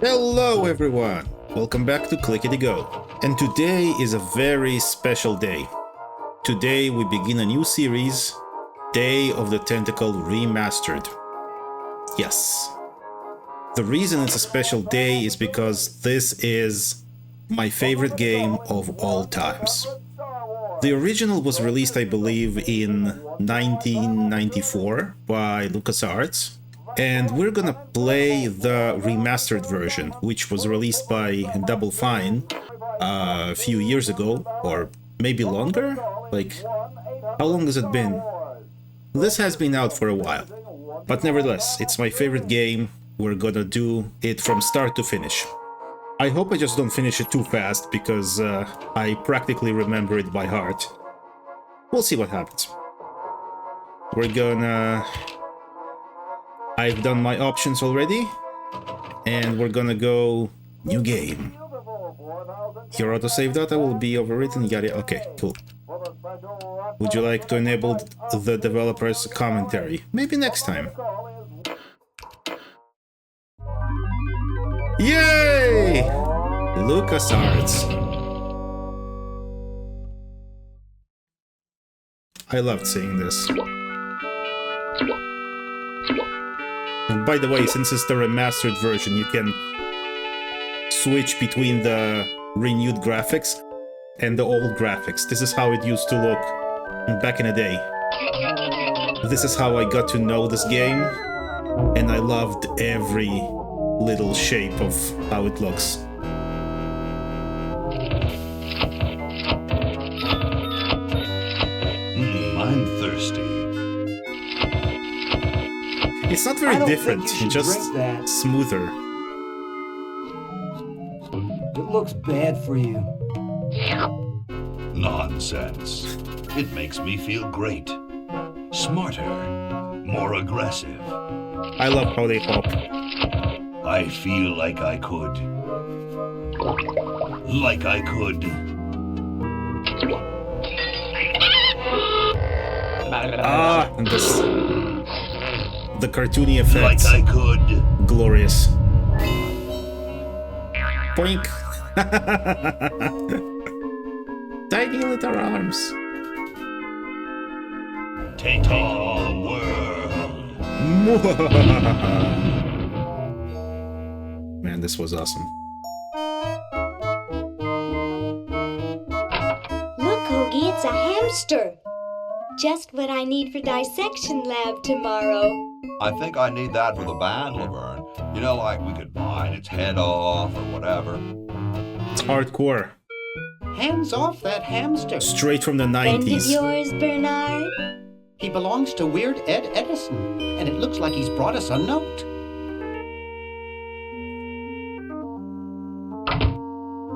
Hello everyone! Welcome back to ClickidyGo. And today is a very special day. Today we begin a new series, Day of the Tentacle Remastered. Yes. The reason it's a special day is because this is my favorite game of all times. The original was released, I believe, in 1994 by LucasArts. And we're gonna play the remastered version, which was released by Double Fine a few years ago, or maybe longer? Like, how long has it been? This has been out for a while, but nevertheless, it's my favorite game. We're gonna do it from start to finish. I hope I just don't finish it too fast, because I practically remember it by heart. We'll see what happens. We're gonna... I've done my options already, and we're gonna go new game. Your autosave data will be overwritten, yada. Okay, cool. Would you like to enable the developer's commentary? Maybe next time. Yay! LucasArts. I loved seeing this. And by the way, since it's the remastered version, you can switch between the renewed graphics and the old graphics. This is how it used to look back in the day. This is how I got to know this game, and I loved every little shape of how it looks. I'm thirsty. It's not very different, just smoother. It looks bad for you. Nonsense. It makes me feel great. Smarter. More aggressive. I love how they hop. I feel like I could. Like I could. Ah, and this... the cartoony effects. Like I could. Glorious. Boink. Tiny little arms. Take all the world. Man, this was awesome. Look, Hoagie, it's a hamster. Just what I need for dissection lab tomorrow. I think I need that for the band, Laverne. You know, like we could bite its head off or whatever. It's hardcore. Hands off that hamster. Straight from the Friend of 90s. yours, Bernard? He belongs to Weird Ed Edison, and it looks like he's brought us a note.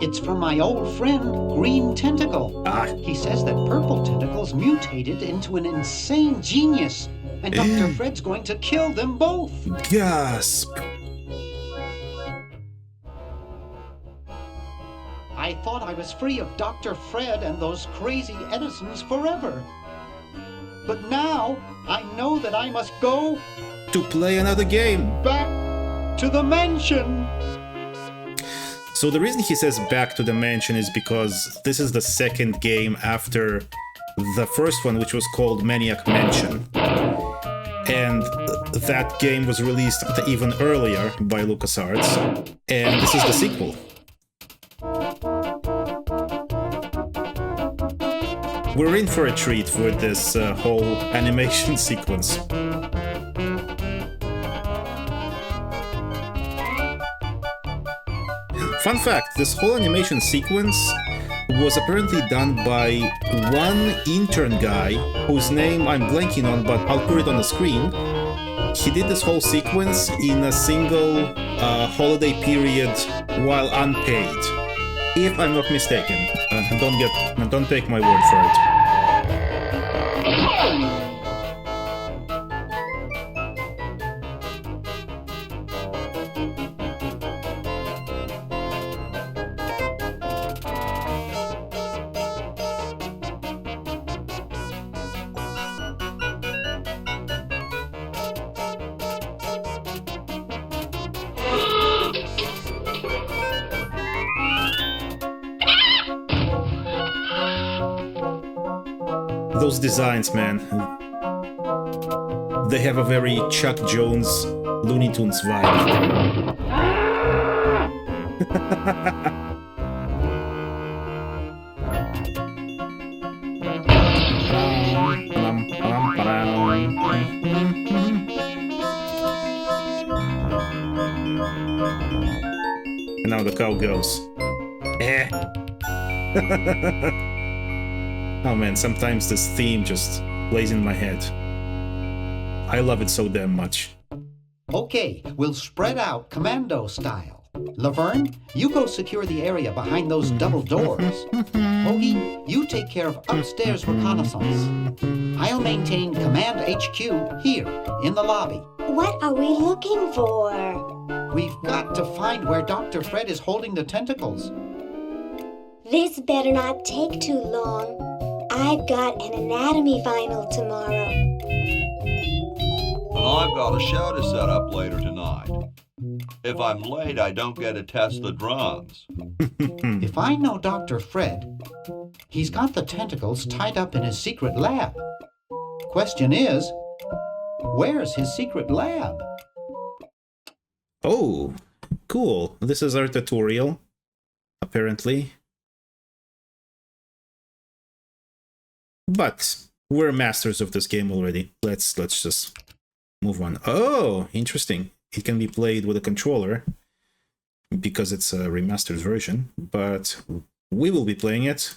It's from my old friend, Green Tentacle. Ah. He says that Purple Tentacles mutated into an insane genius, and Dr. Fred's going to kill them both. Gasp. I thought I was free of Dr. Fred and those crazy Edisons forever. But now, I know that I must go To play another game. back to the mansion. So the reason he says back to the mansion is because this is the second game after the first one, which was called Maniac Mansion. And that game was released even earlier by LucasArts. And this is the sequel. We're in for a treat with this whole animation sequence. Fun fact, this whole animation sequence was apparently done by one intern guy whose name I'm blanking on, but I'll put it on the screen. He did this whole sequence in a single holiday period while unpaid, if I'm not mistaken. Don't take my word for it. Those designs, man. They have a very Chuck Jones Looney Tunes vibe. And now the cow goes. Eh. Oh man, sometimes this theme just plays in my head. I love it so damn much. Okay, we'll spread out commando style. Laverne, you go secure the area behind those double doors. Hoagie, you take care of upstairs reconnaissance. I'll maintain Command HQ here, in the lobby. What are we looking for? We've got to find where Dr. Fred is holding the tentacles. This better not take too long. I've got an anatomy final tomorrow. And I've got a show to set up later tonight. If I'm late, I don't get to test the drums. If I know Dr. Fred, he's got the tentacles tied up in his secret lab. Question is, where's his secret lab? Oh, cool. This is our tutorial, apparently. But we're masters of this game already. Let's just move on. Oh, interesting. It can be played with a controller because it's a remastered version, but we will be playing it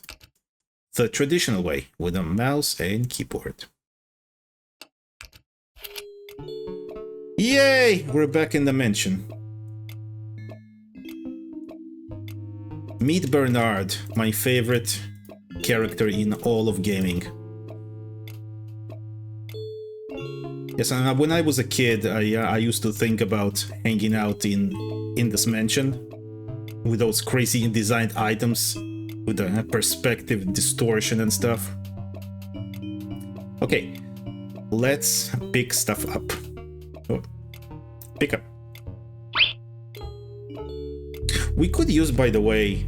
the traditional way with a mouse and keyboard. Yay! We're back in the mansion. Meet Bernard, my favorite character in all of gaming. Yes, when I was a kid, I used to think about hanging out in this mansion with those crazy designed items with the perspective distortion and stuff. Okay, let's pick stuff up. Oh, pick up. We could use, by the way,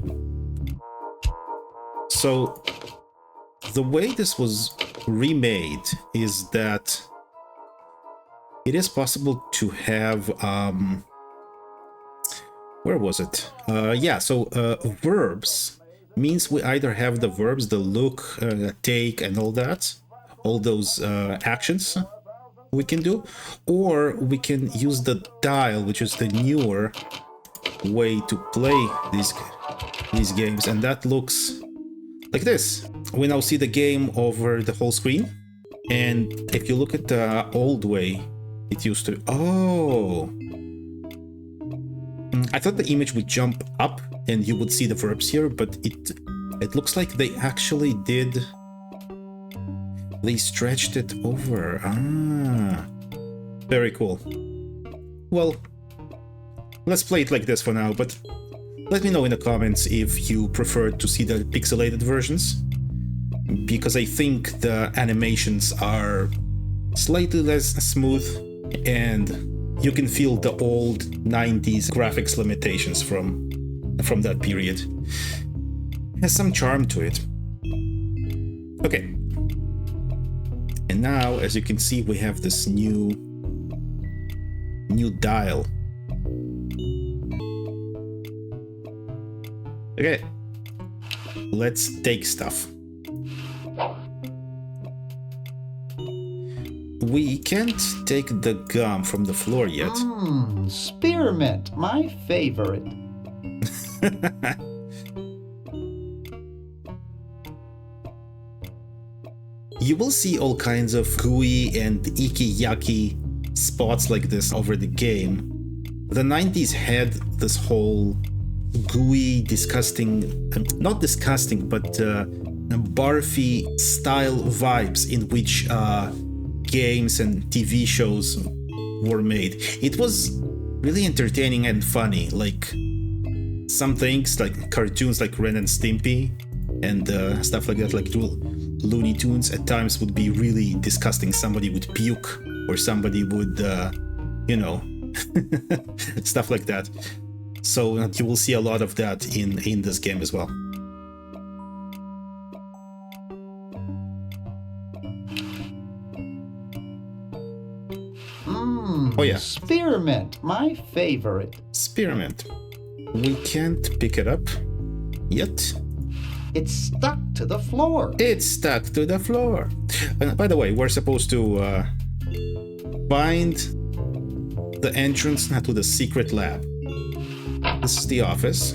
so the way this was remade is that it is possible to have where was it? Verbs means we either have the verbs, the look, take, and all that, all those actions we can do, or we can use the dial, which is the newer way to play these games, and that looks like this. We now see the game over the whole screen, and if you look at the old way it used to... Oh! I thought the image would jump up and you would see the verbs here, but it looks like they actually did... They stretched it over. Ah, very cool. Well, let's play it like this for now, but let me know in the comments if you prefer to see the pixelated versions, because I think the animations are slightly less smooth and you can feel the old 90s graphics limitations from that period. It has some charm to it. Okay. And now, as you can see, we have this new dial. Okay, let's take stuff. We can't take the gum from the floor yet. Spearmint, my favorite. You will see all kinds of gooey and icky yucky spots like this over the game. The 90s had this whole gooey, disgusting, not disgusting, but barfy style vibes in which games and TV shows were made. It was really entertaining and funny, like some things like cartoons like Ren and Stimpy and stuff like that, like Looney Tunes at times would be really disgusting. Somebody would puke or somebody would, stuff like that. So you will see a lot of that in this game as well. Oh yeah, Spearmint, my favorite. spearmint. We can't pick it up yet. It's stuck to the floor. It's stuck to the floor. And by the way, we're supposed to find the entrance to the secret lab. This is the office.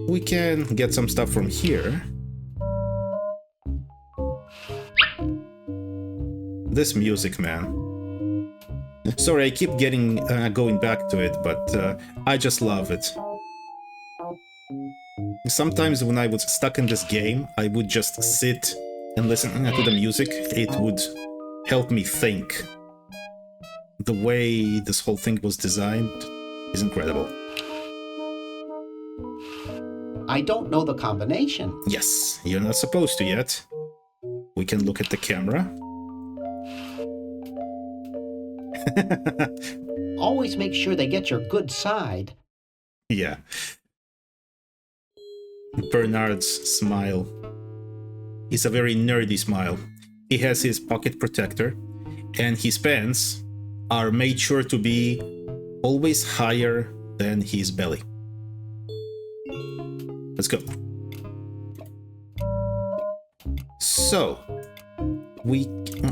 We can get some stuff from here. This music, man. Sorry, I keep going back to it, but I just love it. Sometimes when I was stuck in this game, I would just sit and listen to the music. It would help me think. The way this whole thing was designed is incredible. I don't know the combination. Yes, you're not supposed to yet. We can look at the camera. Always make sure they get your good side. Yeah. Bernard's smile is a very nerdy smile. He has his pocket protector, and his pants are made sure to be always higher than his belly. Let's go. So,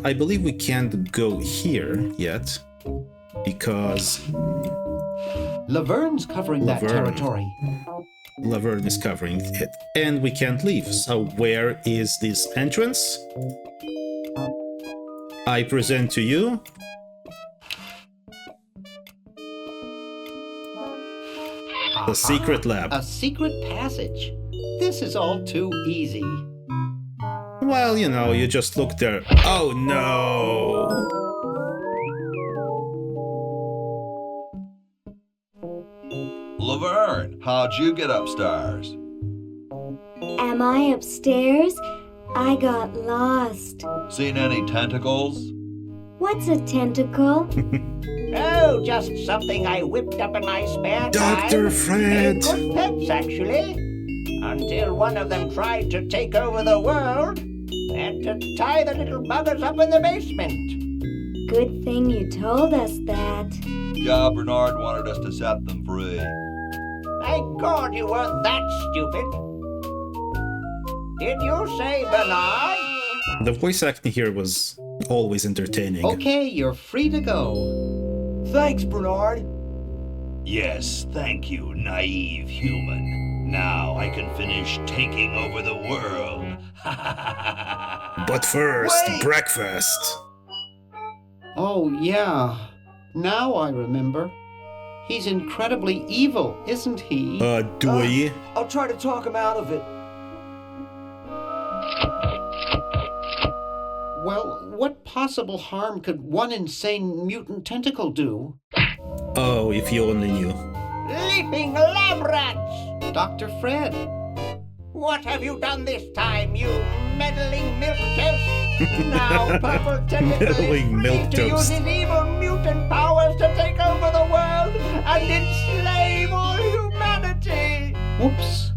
I believe we can't go here yet, because Laverne's covering that territory. Laverne is covering it, and we can't leave. So where is this entrance? I present to you the secret lab. A secret passage. This is all too easy. Well, you know, you just look there. Oh no! Laverne, how'd you get upstairs? Am I upstairs? I got lost. Seen any tentacles? What's a tentacle? Oh, just something I whipped up in my spare time. Dr. Fred! They're good pets, actually. Until one of them tried to take over the world. Had to tie the little buggers up in the basement. Good thing you told us that. Yeah, Bernard wanted us to set them free. Thank God you weren't that stupid. Did you say Bernard? The voice acting here was always entertaining. Okay, you're free to go. Thanks, Bernard. Yes, thank you, naive human. Now I can finish taking over the world. But first, Wait! breakfast. Oh, yeah. Now I remember. He's incredibly evil, isn't he? Do we? I'll try to talk him out of it. Well, what possible harm could one insane mutant tentacle do? Oh, if you only knew. Leaping lab rats! Dr. Fred. What have you done this time, you meddling milquetoast? Now Purple Tentacle is Meddling free to use milquetoast. his evil mutant powers to take over the world and enslave all humanity! Whoops.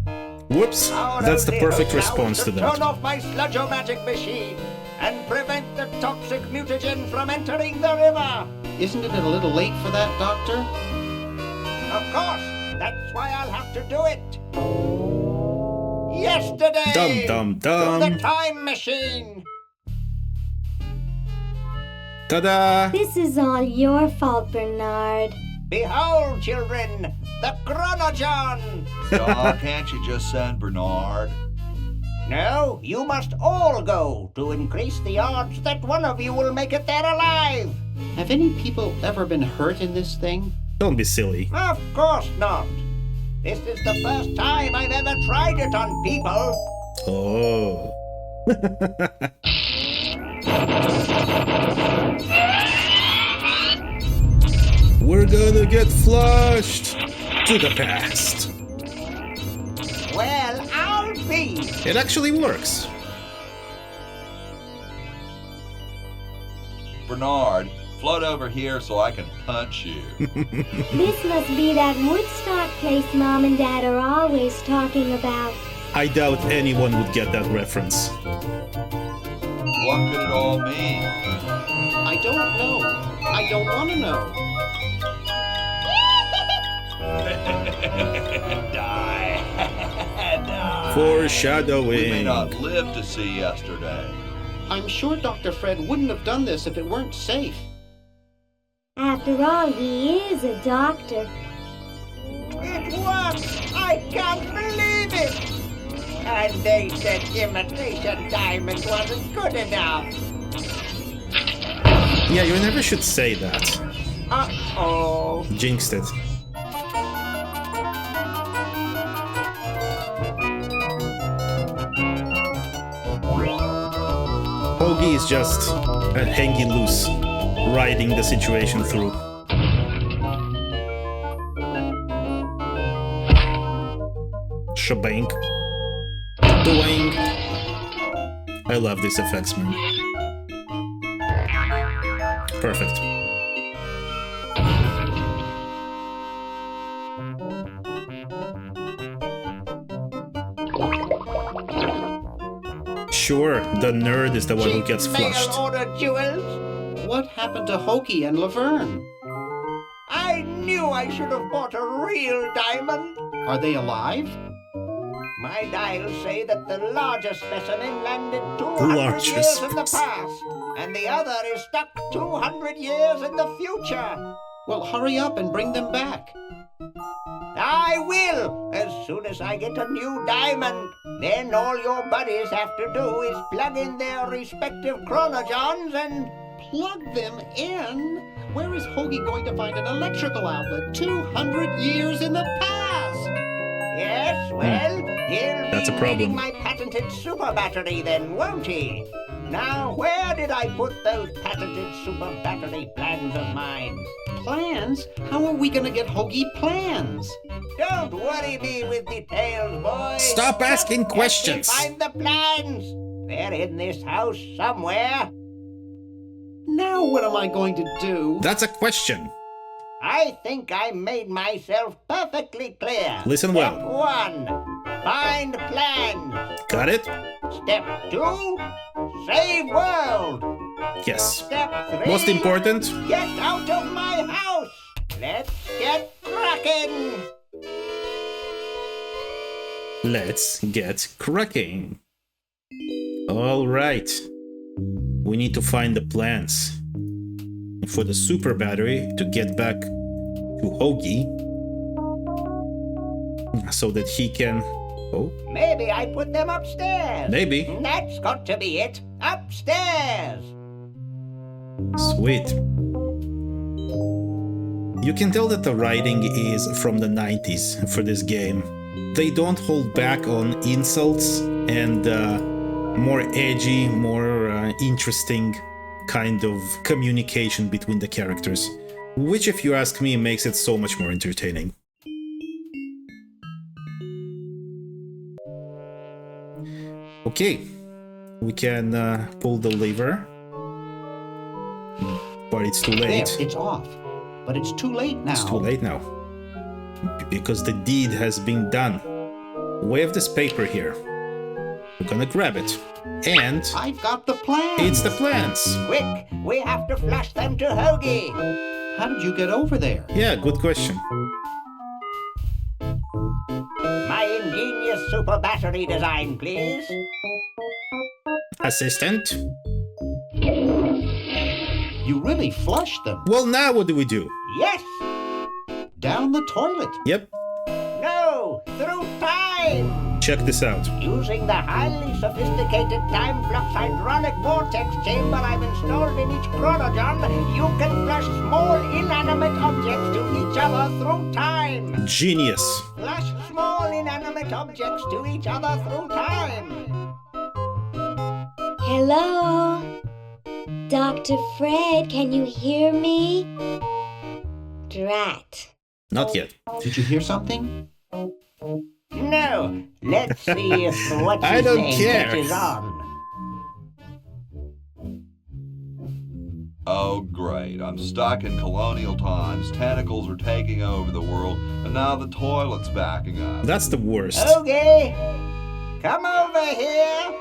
Whoops, Our that's the only perfect hope now response is to Turn that. off my sludge-o-magic machine and prevent the toxic mutagen from entering the river! Isn't it a little late for that, Doctor? Of course! That's why I'll have to do it! Yesterday! Dum dum To dum. the time machine! Ta-da! This is all your fault, Bernard. Behold, children, the Chronogon! Aw, can't you just send Bernard? No, you must all go to increase the odds that one of you will make it there alive. Have any people ever been hurt in this thing? Don't be silly. Of course not. This is the first time I've ever tried it on people. Oh. We're gonna get flushed to the past. Well, I'll be. It actually works. Bernard, float over here so I can punch you. This must be that Woodstock place Mom and Dad are always talking about. I doubt anyone would get that reference. What could it all mean? I I don't know. I don't want to know. Die. Die. Foreshadowing. We may not live to see yesterday. I'm sure Dr. Fred wouldn't have done this if it weren't safe. After all, he is a doctor. It worked! I can't believe it! And they said imitation diamond wasn't good enough. Yeah, you never should say that. Uh-oh. Jinxed it. Hoagie is just hanging loose, riding the situation through. Shebang. Doing. I love these effects, man. Perfect. Sure, the nerd is the one who gets flushed. Mail order jewels? What happened to Hoagie and Laverne? I knew I should have bought a real diamond. Are they alive? My dials say that the larger specimen landed 200 Larger years in the specimen. past, and the other is stuck 200 years in the future. Well, hurry up and bring them back. I will, as soon as I get a new diamond. Then all your buddies have to do is plug in their respective chronogens and... Plug them in? Where is Hoagie going to find an electrical outlet 200 years in the past? Yes, well, he'll That's be a problem. reading my patented super battery then, won't he? Now, where did I put those patented super battery plans of mine? Plans? How are we going to get Hoagie plans? Don't worry me with details, boys. Stop asking Just let me questions. Find the plans. They're in this house somewhere. Now what am I going to do? That's a question. I think I made myself perfectly clear. Listen Step well. 1, find plans. Got it? Step 2, save world. Yes. Step 3, Most important, get out of my house. Let's get cracking. let's get cracking. All right. We need to find the plans for the super battery to get back to Hoagie so that he can... Oh, Maybe I put them upstairs. maybe. That's got to be it. Upstairs. Sweet. You can tell that the writing is from the 90s for this game. They don't hold back on insults and more edgy, more interesting kind of communication between the characters, which, if you ask me, makes it so much more entertaining. Okay, we can pull the lever, but it's too late. There, it's off. But it's too late now. It's too late now. Because the deed has been done. We have this paper here. We're gonna grab it. And I've got the plans. it's the plans. Quick, we have to flash them to Hoagie. How did you get over there? Yeah, good question. My ingenious super battery design, please. Assistant? You really flushed them. Well, now what do we do? Yes. Down the toilet. Yep, No. Through time. check this out. Using the highly sophisticated time flux hydraulic vortex chamber I've installed in each chronogen, you can flush small inanimate objects to each other through time. Genius. Flush small inanimate objects to each other through time. Hello? Dr. Fred, can you hear me? Drat. Not yet. Did you hear something? No. Let's see if what's I his don't name care. catches on. Oh, great. I'm stuck in colonial times. Tentacles are taking over the world, and now the toilet's backing up. That's the worst. Okay. Come over here.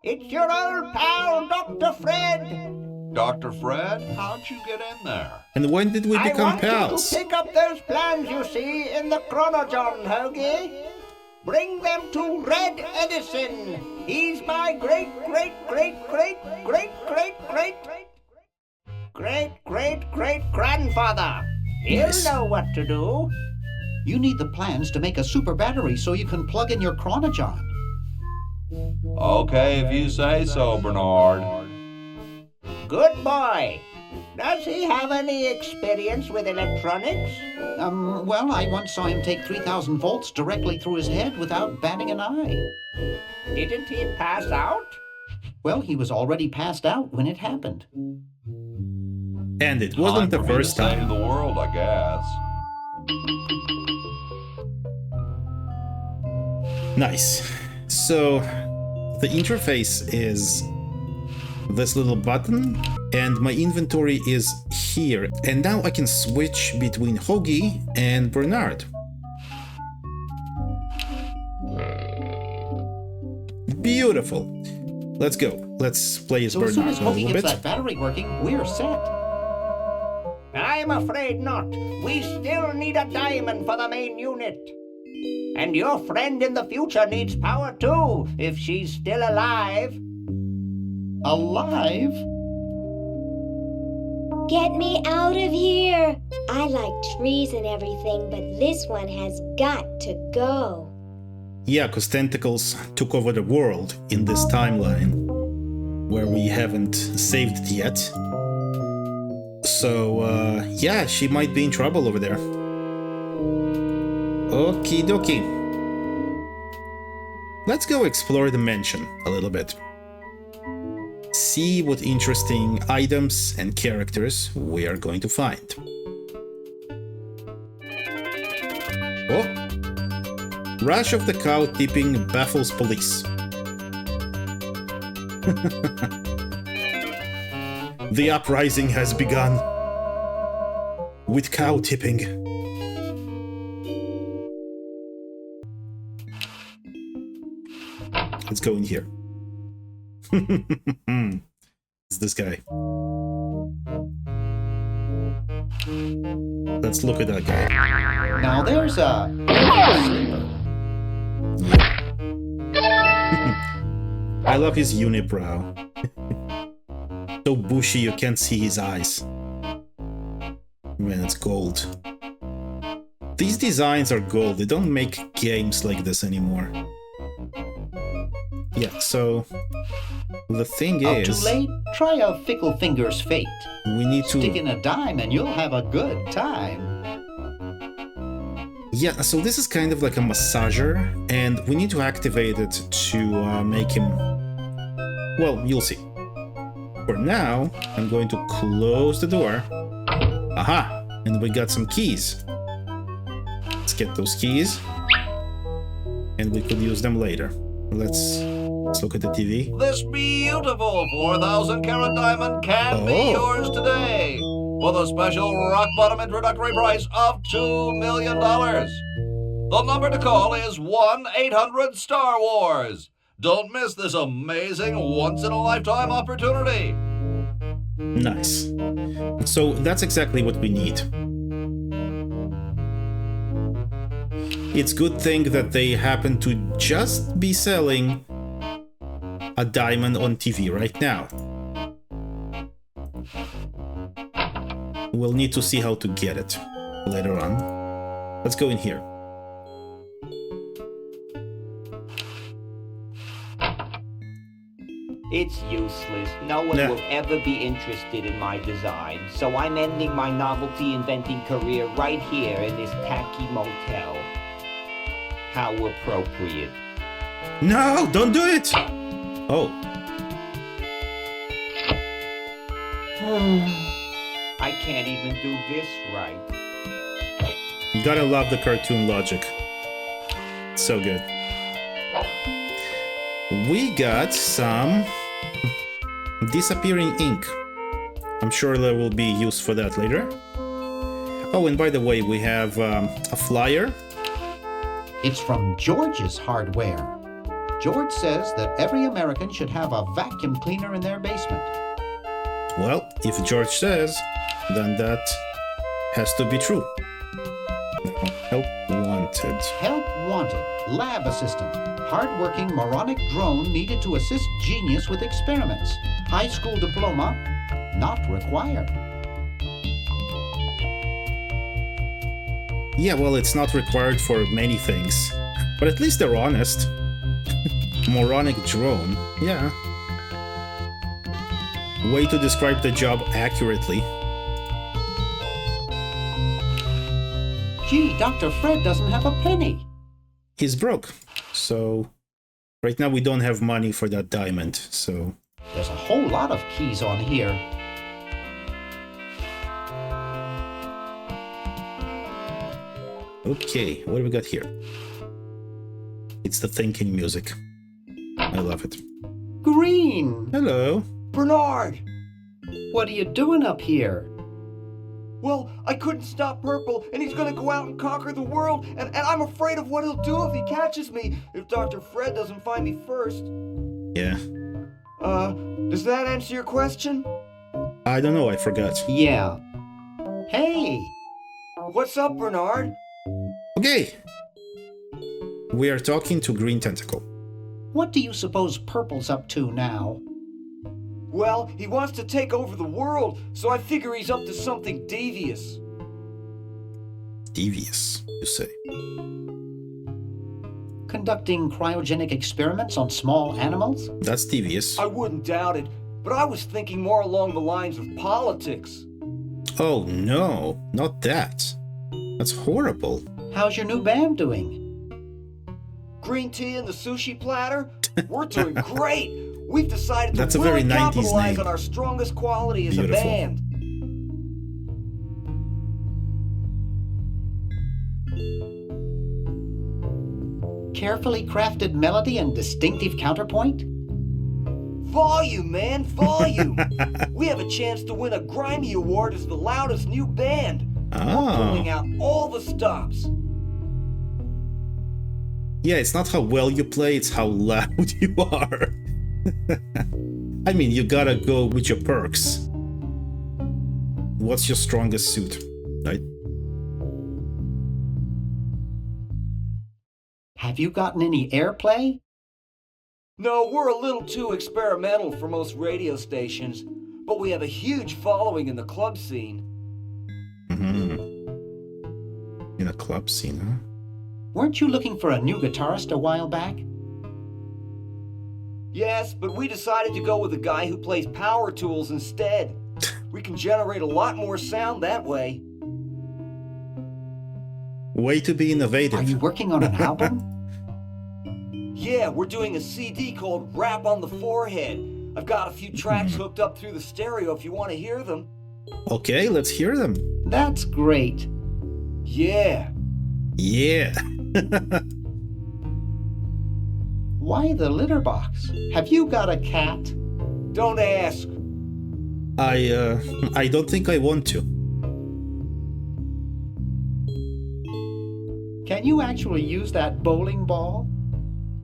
It's your old pal, Dr. Fred. Dr. Fred, how'd you get in there? And when did we I become want you pals? to pick up those plans you see in the Chronojon, Hoagie. Bring them to Red Edison. He's my great grandfather. He'll Nice. know what to do. You need the plans to make a super battery so you can plug in your Chronojon. Okay, if you say so, Bernard. Good boy. Does he have any experience with electronics? Well, I once saw him take 3,000 volts directly through his head without batting an eye. Didn't he pass out? Well, he was already passed out when it happened. And it wasn't the Time for me to first save time. the world, I guess. Nice. So the interface is this little button, and my inventory is here. And now I can switch between Hoagie and Bernard. Beautiful. Let's go. Let's play as So as soon as Bernard a Hoagie little gets bit. that battery working, we're set. I'm afraid not. We still need a diamond for the main unit. And your friend in the future needs power too, if she's still alive. Alive? Get me out of here! I like trees and everything, but this one has got to go. Yeah, because Tentacles took over the world in this timeline where we haven't saved it yet. So, yeah, she might be in trouble over there. Okie dokie. Let's go explore the mansion a little bit. See what interesting items and characters we are going to find. Oh! Rush of the cow tipping baffles police. The uprising has begun. With cow tipping. Let's go in here. It's this guy. Let's look at that guy. Now there's a sleeper. I love his unibrow. So bushy you can't see his eyes. Man, it's gold. These designs are gold. They don't make games like this anymore. Yeah, so the thing Up is, too late? Try a Fickle Finger's fate. we need Stick to... in a dime and you'll have a good time. Yeah, so this is kind of like a massager, and we need to activate it to make him... Well, you'll see. For now, I'm going to close the door. Aha! And we got some keys. Let's get those keys. And we could use them later. Let's look at the TV. This beautiful 4,000 carat diamond can be yours today for the special rock bottom introductory price of $2 million. The number to call is 1-800-STAR-WARS. Don't miss this amazing once-in-a-lifetime opportunity. Nice. So that's exactly what we need. It's good thing that they happen to just be selling a diamond on TV right now. We'll need to see how to get it later on. Let's go in here. It's useless. No one Yeah. will ever be interested in my design, so I'm ending my novelty inventing career right here in this tacky motel. How appropriate. No, don't do it! Oh, I can't even do this right. gotta love the cartoon logic. So good. We got some disappearing ink. I'm sure there will be use for that later. Oh, and by the way, we have a flyer. It's from George's Hardware. George says that every American should have a vacuum cleaner in their basement. Well, if George says, then that has to be true. Now, help wanted. Help wanted. Lab assistant. Hardworking moronic drone needed to assist genius with experiments. High school diploma not required. Yeah, well, it's not required for many things. But at least they're honest. Moronic drone. Yeah. Way to describe the job accurately. Gee, Dr. Fred doesn't have a penny. He's broke. So right now we don't have money for that diamond, so... There's a whole lot of keys on here. Okay, what do we got here? It's the thinking music. I love it. Green! Hello. Bernard! What are you doing up here? Well, I couldn't stop Purple, and he's gonna go out and conquer the world, and I'm afraid of what he'll do if he catches me, if Dr. Fred doesn't find me first. Yeah. Does that answer your question? I don't know, I forgot. Yeah. Hey! What's up, Bernard? Okay. We are talking to Green Tentacle. What do you suppose Purple's up to now? Well, he wants to take over the world, so I figure he's up to something devious. Devious, you say? Conducting cryogenic experiments on small animals? That's devious. I wouldn't doubt it, but I was thinking more along the lines of politics. Oh no, not that. That's horrible. How's your new band doing? Green tea and the sushi platter? We're doing great! We've decided That's to a very really 90s capitalize name. on our strongest quality as Beautiful. a band. Carefully crafted melody and distinctive counterpoint? Volume, man, volume! We have a chance to win a Grimy Award as the loudest new band. We're pulling out all the stops. Yeah, it's not how well you play, it's how loud you are. I mean, you gotta go with your perks. What's your strongest suit, right? Have you gotten any airplay? No, we're a little too experimental for most radio stations, but we have a huge following in the club scene. Mm-hmm. In a club scene, huh? Weren't you looking for a new guitarist a while back? Yes, but we decided to go with a guy who plays power tools instead. We can generate a lot more sound that way. Way to be innovative. Are you working on an album? Yeah, we're doing a CD called Rap on the Forehead. I've got a few tracks hooked up through the stereo if you want to hear them. Okay, let's hear them. That's great. Yeah. Yeah. Why the litter box? Have you got a cat? Don't ask. I don't think I want to. Can you actually use that bowling ball?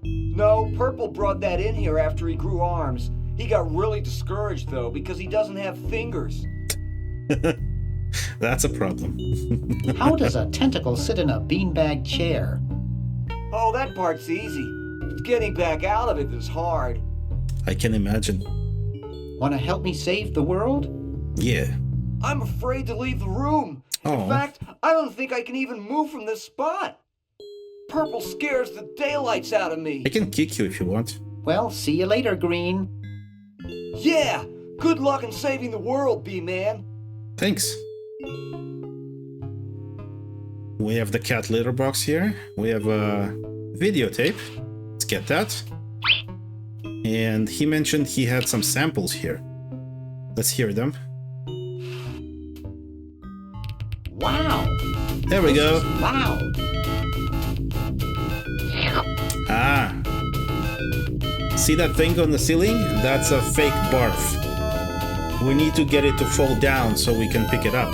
No, Purple brought that in here after he grew arms. He got really discouraged, though, because he doesn't have fingers. That's a problem. How does a tentacle sit in a beanbag chair? Oh, that part's easy. It's getting back out of it that's hard. I can imagine. Want to help me save the world? Yeah. I'm afraid to leave the room. Oh. In fact, I don't think I can even move from this spot. Purple scares the daylights out of me. I can kick you if you want. Well, see you later, Green. Yeah! Good luck in saving the world, B-Man. Thanks. We have the cat litter box here. We have a videotape. Let's get that. And he mentioned he had some samples here. Let's hear them. Wow. There we go. Loud. Ah. See that thing on the ceiling? That's a fake barf. We need to get it to fall down so we can pick it up.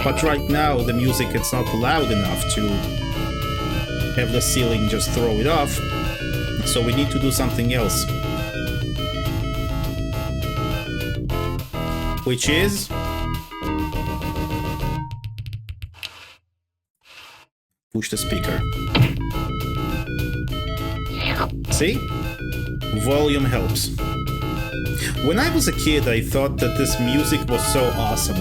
But right now the music it's not loud enough to have the ceiling just throw it off. So we need to do something else. which is... push the speaker. See? Volume helps. When I was a kid, I thought that this music was so awesome.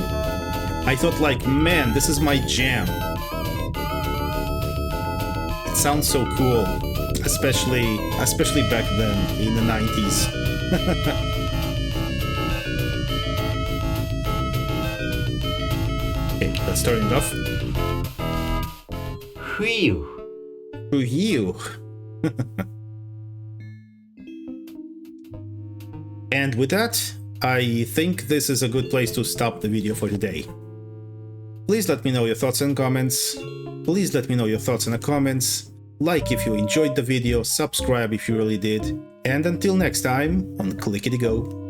I thought like, man, this is my jam. It sounds so cool, especially back then in the 90s. Okay, let's turn it off. Phew. Phew. And with that, I think this is a good place to stop the video for today. Please let me know your thoughts and comments. Please let me know your thoughts in the comments. Like if you enjoyed the video, subscribe if you really did. And until next time on ClickidyGo.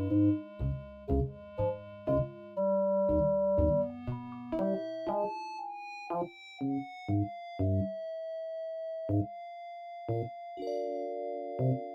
Thank you.